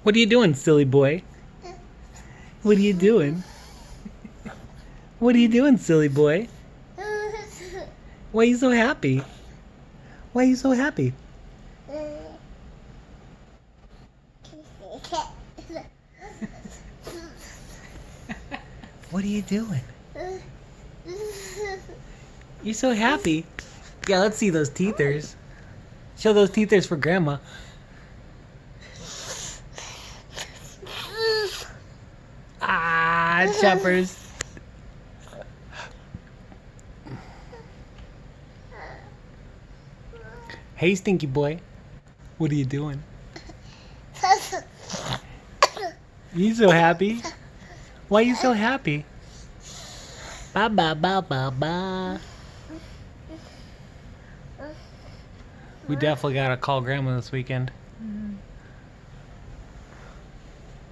What are you doing, silly boy? What are you doing? What are you doing, silly boy? Why are you so happy? Why are you so happy? What are you doing? You're so happy. Yeah, let's see those teethers. Show those teethers for Grandma. Ah, choppers. Hey, stinky boy. What are you doing? You so happy? Why are you so happy? Ba ba ba ba ba. We definitely gotta call Grandma this weekend.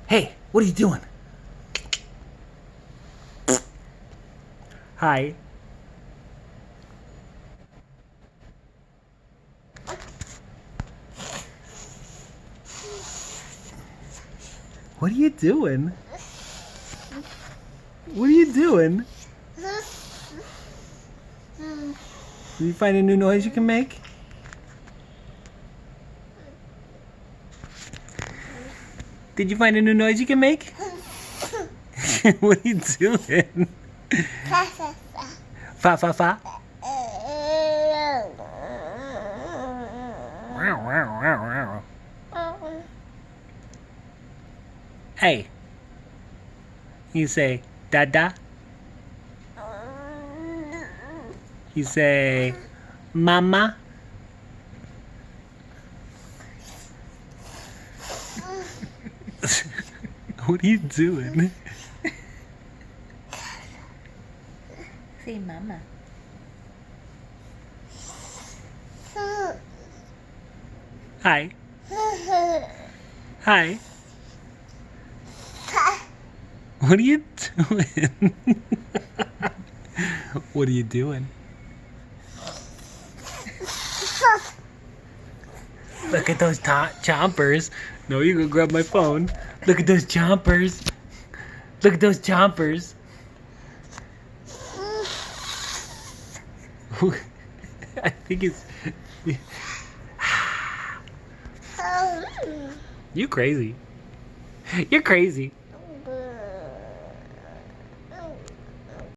Hey, what are you doing? Hi. What are you doing? What are you doing? Did you find a new noise you can make? Did you find a new noise you can make? What are you doing? Fa fa fa. Hey. You say dada. You say mama. What are you doing? Say mama. Hi. Hi. What are you doing? What are you doing? Look at those chompers. No, you go grab my phone. Look at those chompers. Look at those chompers. I think it's... You crazy. You're crazy.